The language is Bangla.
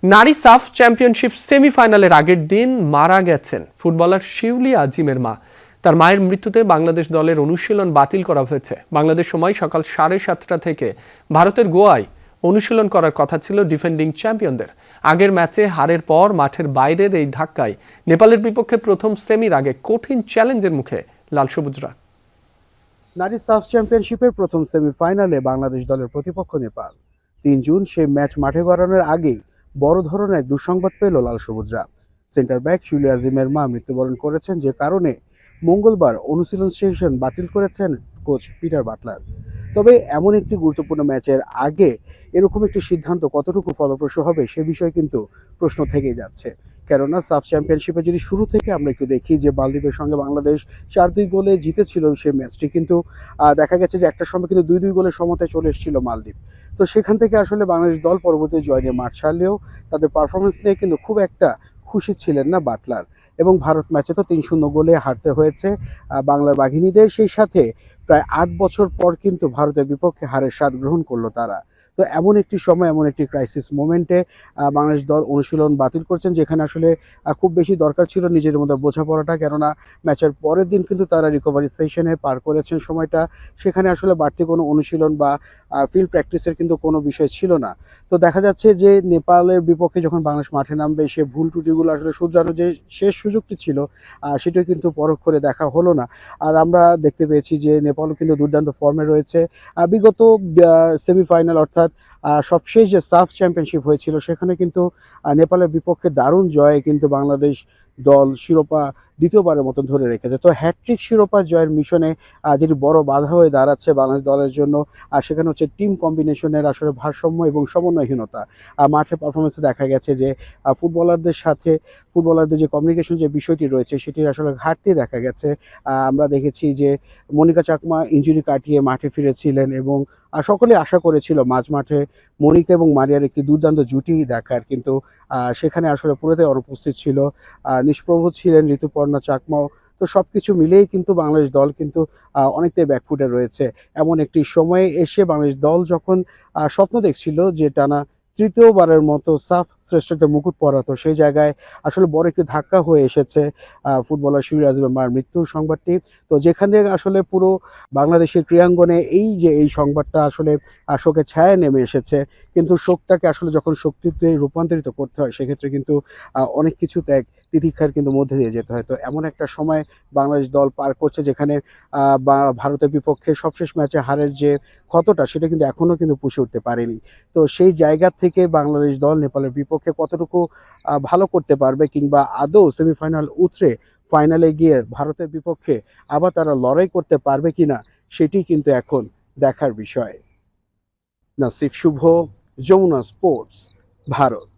নারী সাফ চ্যাম্পিয়নশিপ সেমিফাইনালের আগের দিন মারা গেছেন ফুটবলার শিউলি আজিমের মা। তার মায়ের মৃত্যুতে বাংলাদেশ দলের অনুশীলন বাতিল করা হয়েছে। বাংলাদেশ সময় সকাল 7:30 থেকে ভারতের গোয়ায় অনুশীলন করার কথা ছিল ডিফেন্ডিং চ্যাম্পিয়নদের। আগের ম্যাচে হারের পর মাঠের বাইরের এই ধাক্কায় নেপালের বিপক্ষে প্রথম সেমির আগে কঠিন চ্যালেঞ্জের মুখে লাল সবুজরা। নারী সাফ চ্যাম্পিয়নশিপের প্রথম সেমিফাইনালে বাংলাদেশ দলের প্রতিপক্ষ নেপাল। 3 জুন সেই ম্যাচ মাঠে গড়ানোর আগেই বড় ধরনের দুঃসংবাদ পেল লাল সবুজরা। সেন্টার ব্যাক শিউলি আজিমের মা মৃত্যুবরণ করেছেন, যে কারণে মঙ্গলবার অনুশীলন সেশন বাতিল করেছেন কোচ পিটার বাটলার। তবে এমন একটি গুরুত্বপূর্ণ ম্যাচের আগে এরকম একটি সিদ্ধান্ত কতটুকু ফলপ্রসূ হবে সে বিষয়ে কিন্তু প্রশ্ন থেকেই যাচ্ছে। কেননা সাফ চ্যাম্পিয়নশিপে যদি শুরু থেকে আমরা একটু দেখি যে মালদ্বীপের সঙ্গে বাংলাদেশ 4-2 গোলে জিতেছিল সেই ম্যাচটি, কিন্তু দেখা গেছে যে একটা সময় কিন্তু 2-2 গোলের সমতায় চলে এসেছিল মালদ্বীপ। তো সেখান থেকে আসলে বাংলাদেশ দল পরবর্তী জয় নিয়ে মাঠ ছাড়লেও তাদের পারফরমেন্স নিয়ে কিন্তু খুব একটা খুশি ছিলেন না বাটলার। এবং ভারত ম্যাচে তো 3-0 গোলে হারতে হয়েছে বাংলার বাঘিনীদের। সেই সাথে প্রায় 8 বছর পর কিন্তু ভারতের বিপক্ষে হারের স্বাদ গ্রহণ করলো তারা। তো এমন একটি সময়, এমন একটি ক্রাইসিস মোমেন্টে বাংলাদেশ দল অনুশীলন বাতিল করছেন, যেখানে আসলে খুব বেশি দরকার ছিল নিজেদের মধ্যে বোঝাপড়াটা। কেননা ম্যাচের পরের দিন কিন্তু তারা রিকভারি সেশনে পার করেছেন সময়টা। সেখানে আসলে বাড়তি কোনো অনুশীলন বা ফিল্ড প্র্যাকটিসের কিন্তু কোনো বিষয় ছিল না। তো দেখা যাচ্ছে যে নেপালের বিপক্ষে যখন বাংলাদেশ মাঠে নামবে, সে ভুল ত্রুটিগুলো আসলে শুধরানোর যে শেষ সুযোগটি ছিল সেটাও কিন্তু পরখ করে দেখা হলো না। আর আমরা দেখতে পেয়েছি যে নেপালও কিন্তু দুর্দান্ত ফর্মে রয়েছে। বিগত সেমিফাইনাল অর্থাৎ সবশেষ যে সাফ চ্যাম্পিয়নশিপ হয়েছিল সেখানে কিন্তু নেপালের বিপক্ষে দারুণ জয়ে কিন্তু বাংলাদেশ দল শিরোপা দ্বিতীয়বারের মতো ধরে রেখেছে। তো হ্যাট্রিক শিরোপা জয়ের মিশনে যেটি বড় বাধা হয়ে দাঁড়াচ্ছে বাংলাদেশ দলের জন্য, সেখানে হচ্ছে টিম কম্বিনেশনের আসলে ভারসাম্য এবং সমন্বয়হীনতা। মাঠে পারফরমেন্সে দেখা গেছে যে ফুটবলারদের যে কমিউনিকেশন যে বিষয়টি রয়েছে সেটির আসলে ঘাটতি দেখা গেছে। আমরা দেখেছি যে মনিকা চাকমা ইনজুরি কাটিয়ে মাঠে ফিরেছিলেন এবং সকলে আশা করেছিল মাঝ মাঠে মনিকা এবং মারিয়ার একটি দুর্দান্ত জুটি দেখার, কিন্তু সেখানে আসলে পুরোটাই অনুপস্থিত ছিল। নিষ্প্রভ ছিলেন ঋতুপর্ণা চাকমাও। তো সব কিছু মিলেই কিন্তু বাংলাদেশ দল কিন্তু অনেকটাই ব্যাকফুটে রয়েছে। এমন একটি সময়ে এসে বাংলাদেশ দল যখন স্বপ্ন দেখছিল যে টানা তৃতীয়বারের মতো সাফ শ্রেষ্ঠত্বের মুকুট পরাতো, সেই জায়গায় আসলে বড় একটি ধাক্কা হয়ে এসেছে ফুটবলার শিউলি আজিমের মার মৃত্যুর সংবাদটি। তো যেখানে আসলে পুরো বাংলাদেশের ক্রীড়াঙ্গনে এই সংবাদটা আসলে শোকের ছায়ায় নেমে এসেছে, কিন্তু শোকটাকে আসলে যখন শক্তিতে রূপান্তরিত করতে হয় সেক্ষেত্রে কিন্তু অনেক কিছু ত্যাগ তিতিক্ষার কিন্তু মধ্যে দিয়ে যেতে হয়। তো এমন একটা সময় বাংলাদেশ দল পার করছে, যেখানে ভারতের বিপক্ষে সবশেষ ম্যাচে হারের যে ক্ষতটা সেটা কিন্তু এখনও কিন্তু পুষে উঠতে পারেনি। তো সেই জায়গা থেকে বাংলাদেশ দল নেপালের বিপক্ষে কতটুকু ভালো করতে পারবে, কিংবা আদৌ সেমিফাইনাল উতরে ফাইনালে গিয়ে ভারতের বিপক্ষে আবার তারা লড়াই করতে পারবে কিনা, সেটি কিন্তু এখন দেখার বিষয়। নাসিফ শুভ, যমুনা স্পোর্টস, ভারত।